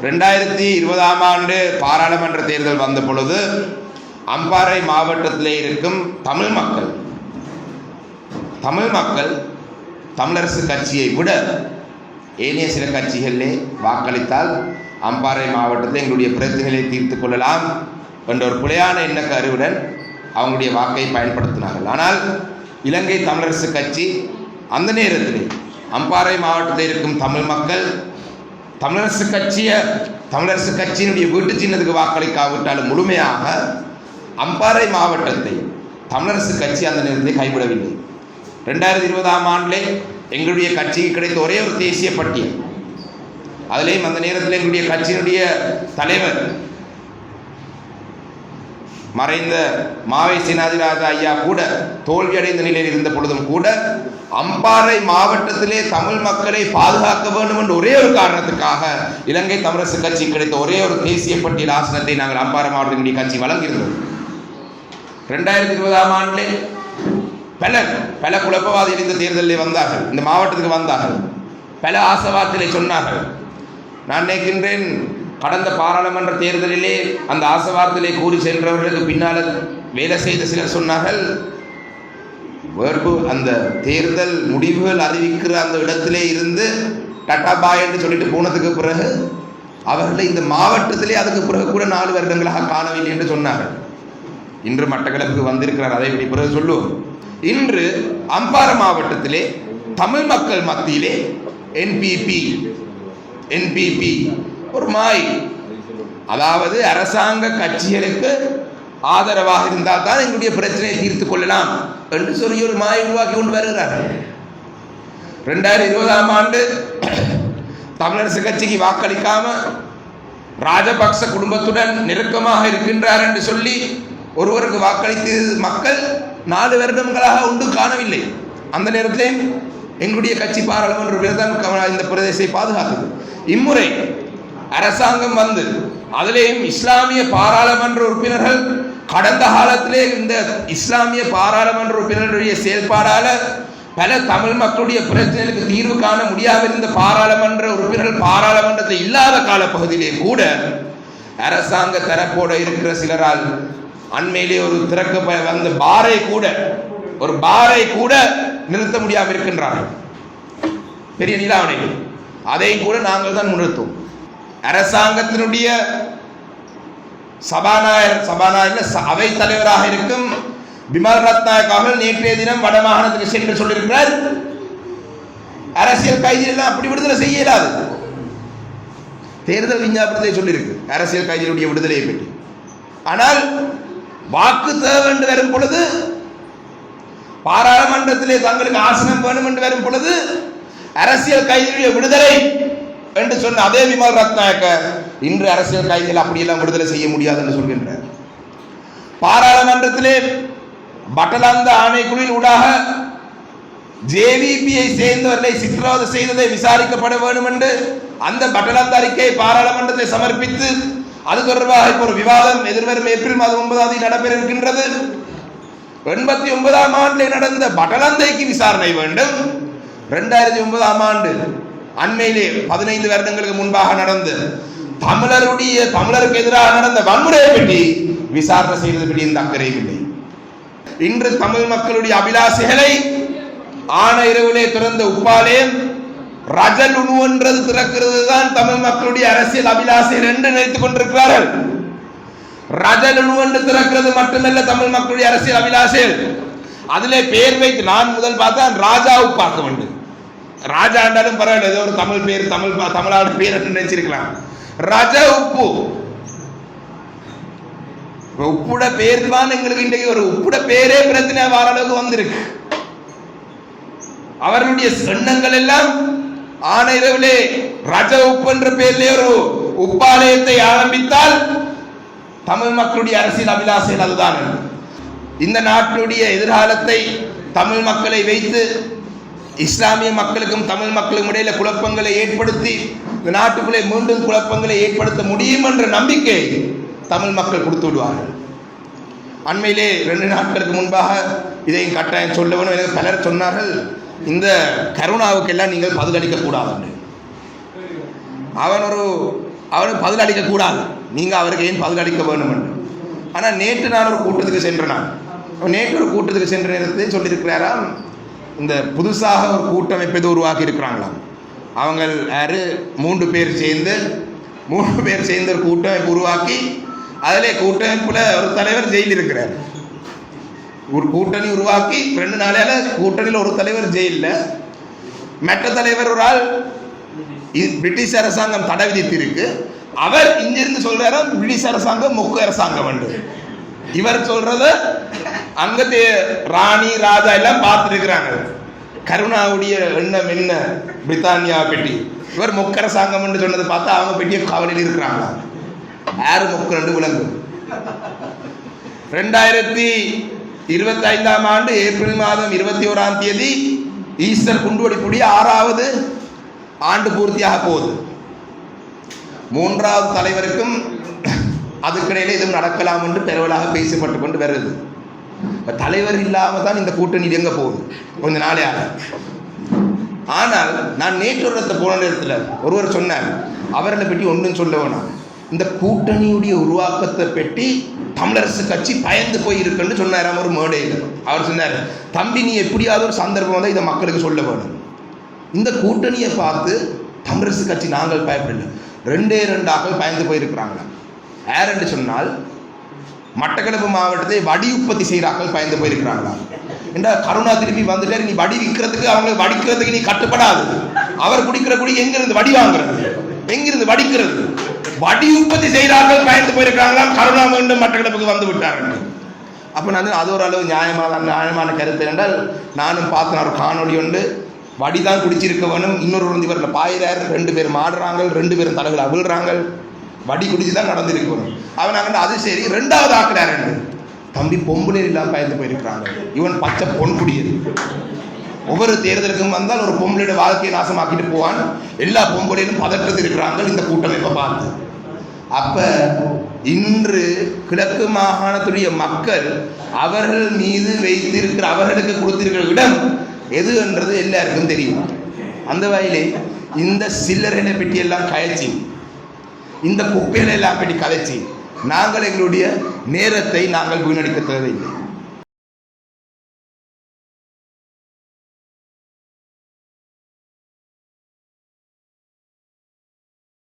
2020 ஆண்டு பாராளுமன்ற தேர்தல் வந்த பொழுது அம்பாறை மாவட்டத்திலே இருக்கும் தமிழ் மக்கள் தமிழரசு கட்சியை விட ஏனைய சில கட்சிகளிலே வாக்களித்தால் அம்பாறை மாவட்டத்தில் எங்களுடைய பிரச்சனைகளை தீர்த்து கொள்ளலாம் என்ற ஒரு பிழையான எண்ண கருவுடன் அவங்களுடைய வாக்கை பயன்படுத்தினார்கள். ஆனால் இலங்கை தமிழரசு கட்சி அந்த நேரத்தில் அம்பாறை மாவட்டத்தில் இருக்கும் தமிழ் மக்கள் தமிழரசு கட்சியினுடைய வீட்டு சின்னத்துக்கு வாக்களிக்காவிட்டாலும் முழுமையாக அம்பாறை மாவட்டத்தை தமிழரசு கட்சி அந்த நேரத்தில் கைவிடவில்லை. 2020 ஆண்டிலே எங்களுடைய கட்சிக்கு கிடைத்த ஒரே ஒரு தேசிய பட்டியல். அதிலேயும் அந்த நேரத்தில் எங்களுடைய கட்சியினுடைய தலைவர் மறைந்த மாவை சீனாதிராஜா ஐயா கூட தோல்வியடைந்த நிலையில் இருந்த பொழுதும் கூட அம்பாறை மாவட்டத்திலே தமிழ் மக்களை பாதுகாக்க வேண்டும் என்ற ஒரே ஒரு காரணத்துக்காக இலங்கை தமிழரசு கட்சி கிடைத்த ஒரே ஒரு தேசிய பட்டியல் ஆசனத்தை நாங்கள் அம்பாறை மாவட்டத்தினுடைய கட்சி வழங்கியிருந்தோம். 2020 ஆண்டிலே பல குழப்பவாதிகள் இந்த தேர்தலில் வந்தார்கள், இந்த மாவட்டத்துக்கு வந்தார்கள், பல ஆசவாதத்திலே சொன்னார்கள். நான் நினைக்கின்றேன் கடந்த பாராளுமன்ற தேர்தலிலே அந்த ஆசவாதத்திலே கூறி சென்றவர்களுக்கு பின்னால் வேலை செய்த சிலர் சொன்னார்கள், அந்த தேர்தல் முடிவுகள் அறிவிக்கிற அந்த இடத்திலே இருந்து டாடா பாய் என்று சொல்லிட்டு போனதுக்கு பிறகு அவர்களை இந்த மாவட்டத்திலே அதுக்கு பிறகு கூட 4 வருடங்களாக காணவில்லை என்று சொன்னார்கள். இன்று மட்டக்களப்புக்கு வந்திருக்கிறார், அதை விட பிறகு சொல்லுவோம். இன்று அம்பாறை மாவட்டத்திலே தமிழ் மக்கள் மத்தியிலே என்பிபி ஒரு மாய், அதாவது அரசாங்க கட்சிகளுக்கு ஆதரவாக இருந்தால் தான் எங்களுடைய பிரச்சனையை தீர்த்து கொள்ளலாம் என்று சொல்லி ஒரு மாயை உருவாக்கி கொண்டு வருகிறார்கள். 2020 ஆண்டு தமிழரசு கட்சிக்கு வாக்களிக்காம ராஜபக்ச குடும்பத்துடன் நெருக்கமாக இருக்கின்றார் என்று சொல்லி ஒருவருக்கு வாக்களித்து மக்கள் 4 வருடங்களாக ஒன்றும் காணவில்லை. அந்த நேரத்திலே எங்களுடைய கட்சி பாராளுமன்ற இந்த பிரதேசத்தை பாதுகாத்தது. இம்முறை அரசாங்கம் வந்து அதிலேயும் இஸ்லாமிய பாராளுமன்ற உறுப்பினர்கள் கடந்த காலத்திலே இந்த இஸ்லாமிய பாராளுமன்ற உறுப்பினர்களுடைய செயல்பாடால பல தமிழ் மக்களுடைய பிரச்சனைகளுக்கு தீர்வு காண முடியாமல் இருந்த பாராளுமன்ற உறுப்பினர்கள் பாராளுமன்றத்தில் இல்லாத காலப்பகுதியிலே கூட அரசாங்க தரப்போட இருக்கிற சிலரால் அண்மையிலே ஒரு திறக்க வந்த பாரை கூட நிறுத்த முடியாமல் இருக்கின்றார்கள். பெரிய நிலாவணைகள் அதையும் கூட நாங்கள் தான் நிறுத்தும். அரசாங்கத்தினுடைய சபாநாயகர் அவை தலைவராக இருக்கும் பிமல் ரத்நாயக் அவர்கள் நேற்றைய தினம் வடமாகாணத்துக்கு சென்று சொல்லியிருக்கிறார், அரசியல் கைதிகள் அப்படி விடுதலை செய்ய இயலாது. தேர்தல் விஞ்ஞாபனத்தை சொல்லியிருக்கு அரசியல் கைதிகளுடைய விடுதலையை பற்றி. ஆனால் வாக்கு தேவை என்று வரும் பொழுது, பாராளுமன்றத்திலே தங்களுக்கு ஆசனம் வேணும் என்று வரும் பொழுது அரசியல் கைதிகளுடைய விடுதலை என்று சொன்ன அதே விமல் ரத்நாயக்க இன்று அரசியல் கைதிகள் அப்படியெல்லாம் விடுதலை செய்ய முடியாது என்று சொல்கின்றார். பாராளுமன்றத்திலே பட்டலந்த ஆணைக்குழுவின் ஊடாக ஜேவிபியை சேர்ந்தவர்களை சித்திரவதை செய்ததை விசாரிக்கப்பட வேண்டும் என்று அந்த பட்டலந்த அறிக்கையை பாராளுமன்றத்தை சமர்ப்பித்து அது தொடர்பாக இப்போ ஒரு விவாதம் எதிர்வரும் ஏப்ரல் மாதம் 9ஆம் தேதி நடைபெற இருக்கின்றது. 89 ஆண்டில் நடந்த பட்டலந்தைக்கு விசாரணை வேண்டும். 2009 ஆண்டு அண்மையிலே 15 வருடங்களுக்கு முன்பாக நடந்த தமிழருக்கு எதிராக நடந்த வன்முறையை பற்றி விசாரணை செய்வது பற்றி இந்த அக்கறையும் இல்லை. இன்று தமிழ் மக்களுடைய அபிலாசைகளை ஆன இரவிலே திறந்த உப்பாலயம் ரஜல் உணவுன்றது திறக்கிறது தான் தமிழ் மக்களுடைய அரசியல் அபிலாசைகள் என்று நினைத்துக் கொண்டிருக்கிறார்கள். ரஜல் உணவு திறக்கிறது மட்டுமல்ல தமிழ் மக்களுடைய அரசியல் அபிலாசைகள். அதிலே பேர் வைத்து நான் முதல் பார்த்தா ராஜாவை பார்க்க வேண்டும். ராஜா என்றாலும் பரவாயில்ல, ஏதோ ஒரு தமிழ் பேர், தமிழ்நாடு பேர் என்று நினைச்சிருக்கலாம். ரஜ உப்புட பேர் தான் எங்களுக்கு இன்றைக்கு ஒரு உப்புட பேரே பிரச்சனை வர அளவுக்கு வந்திருக்கு. அவர்களுடைய எண்ணங்கள் எல்லாம் ஆன இரவிலே ரஜ உப்பு என்ற பேரிலே ஒரு உப்பாலயத்தை ஆரம்பித்தால் தமிழ் மக்களுடைய அரசியல் அபிலாசைகள் அதுதான். இந்த நாட்டுடைய எதிர்காலத்தை தமிழ் மக்களை வைத்து இஸ்லாமிய மக்களுக்கும் தமிழ் மக்களுக்கும் இடையில குழப்பங்களை ஏற்படுத்தி இந்த நாட்டுக்குள்ளே மீண்டும் குழப்பங்களை ஏற்படுத்த முடியும் என்ற நம்பிக்கை தமிழ் மக்கள் கொடுத்து விடுவார்கள். அண்மையிலே 2 நாட்களுக்கு முன்பாக இதையும் கட்டாயம் சொல்ல வேண்டும். எனக்கு பலர் சொன்னார்கள், இந்த கருணாவுக்கெல்லாம் நீங்கள் பதிலளிக்க கூடாது. அவன் ஒரு அவருக்கு பதில் அளிக்கக்கூடாது, நீங்கள் அவருக்கு ஏன் பதில் அளிக்க வேண்டும் என்று. ஆனால் நேற்று நான் ஒரு கூட்டத்துக்கு சென்றேன். நேற்று ஒரு கூட்டத்துக்கு சென்ற நேரத்தில் சொல்லியிருக்கிறாராம், இந்த புதுசாக ஒரு கூட்டமைப்பு எது உருவாக்கி இருக்கிறாங்களாம். அவங்க யார் 3 பேர் சேர்ந்து ஒரு கூட்டமைப்பு உருவாக்கி, அதிலே கூட்டமைப்பில் ஒரு தலைவர் ஜெயில் இருக்கிறார். ஒரு கூட்டணி உருவாக்கி 2 நாளையால கூட்டணியில் ஒரு தலைவர் ஜெயிலில், மற்ற தலைவர் ஒரு ஆள் பிரிட்டிஷ் அரசாங்கம் தடை விதித்திருக்கு. அவர் இங்கிருந்து சொல்றாரு பிரிட்டிஷ் அரசாங்கம் மொக்க அரசாங்கம் என்று. இவர் சொல்றத அங்கத்தே ராணி ராஜா எல்லாம் பார்த்துருக்கிறாங்க. கருணாவுடைய எண்ணம் என்ன பிரித்தானியா பெட்டி, இவர் மொக்க அரசாங்கம் என்று சொன்னதை பார்த்தா அவங்க பெட்டிய கவலையில் இருக்கிறாங்க. யாரு மொக்க ரெண்டு விலங்கு. 2025ஆம் ஆண்டு ஏப்ரல் மாதம் 21ஆம் தேதி ஈஸ்டர் குண்டுவெடிப்புடைய 6வது ஆண்டு பூர்த்தியாக போகுது. 3வது தலைவருக்கும் அதுக்கிடையில இதுவும் நடக்கலாம் என்று பரவலாக பேசப்பட்டு கொண்டு வருது. தலைவர் இல்லாமல் தான் இந்த கூட்டணி எங்க போகுது கொஞ்ச நாளையாக. ஆனால் நான் நேற்று போன நேரத்தில் ஒருவர் சொன்னார், அவர்களை பற்றி ஒன்றும் சொல்ல வேணாம், இந்த கூட்டணியுடைய உருவாக்கத்தை பற்றி தமிழரசு கட்சி பயந்து போயிருக்குன்னு சொன்னார் ஒரு மேடையில். அவர் சொன்னார், தம்பி நீ எப்படியாவது ஒரு சந்தர்ப்பம் வந்தால் இதை மக்களுக்கு சொல்ல வேணும். இந்த கூட்டணியை பார்த்து தமிழரசு கட்சி நாங்கள் பயப்படல, 2 ஆக்கள் பயந்து போயிருக்கிறாங்களா. யார் என்று சொன்னால் மட்டக்களப்பு மாவட்டத்தை வடி உற்பத்தி செய்கிறார்கள் பயந்து போயிருக்கிறாங்களா. என்ற கருணா திருப்பி வந்துட்டாரு, நீ வடி விற்கிறதுக்கு அவங்க வடிக்கிறதுக்கு நீ கட்டுப்படாது. அவர் குடிக்கிற குடி எங்கிருந்து வடி வாங்குறது, எங்கிருந்து வடிக்கிறது, வடி உற்பத்தி செய்கிறார்கள் பயந்து போயிருக்கிறாங்களாம். கருணா மீண்டும் மட்டக்களப்புக்கு வந்து விட்டார்கள். அப்போ நான் அது ஒரு அளவு நியாயமான கருத்து என்றால், நானும் பார்த்தேன் ஒரு காணொலி உண்டு, வடி தான் குடிச்சிருக்க வேணும், இன்னொரு இவரில் பாயிறார், 2 பேர் மாடுறாங்க, 2 பேரும் தலைகள் அவிழ்றாங்க, வடி குடிச்சு தான் நடந்திருக்கு வேணும். அவன் நாங்கள் அது சரி 2வது ஆக்கிறார் என்று தம்பி பொம்புலேர் இல்லாமல் பயந்து போயிருக்கிறாங்க. இவன் பச்சை பொன்குடியது. ஒவ்வொரு தேர்தலுக்கும் வந்தால் ஒரு பொம்பளையோட வாழ்க்கையை நாசமாக்கிட்டு போவான். எல்லா பொம்பளையிலும் பதற்றத்தில் இருக்கிறாங்க இந்த கூட்டமைப்பை பார்த்து. அப்ப இன்று கிழக்கு மாகாணத்துடைய மக்கள் அவர்கள் மீது வைத்திருக்கிற, அவர்களுக்கு கொடுத்திருக்கிற இடம் எது என்றது எல்லாருக்கும் தெரியும். அந்த வகையிலே இந்த சில்லறைகளை பற்றி எல்லாம் கயச்சி, இந்த குப்பைகளை எல்லாம் பற்றி கதைச்சி நாங்கள் எங்களுடைய நேரத்தை நாங்கள் வீணடிக்க தேவையில்லை.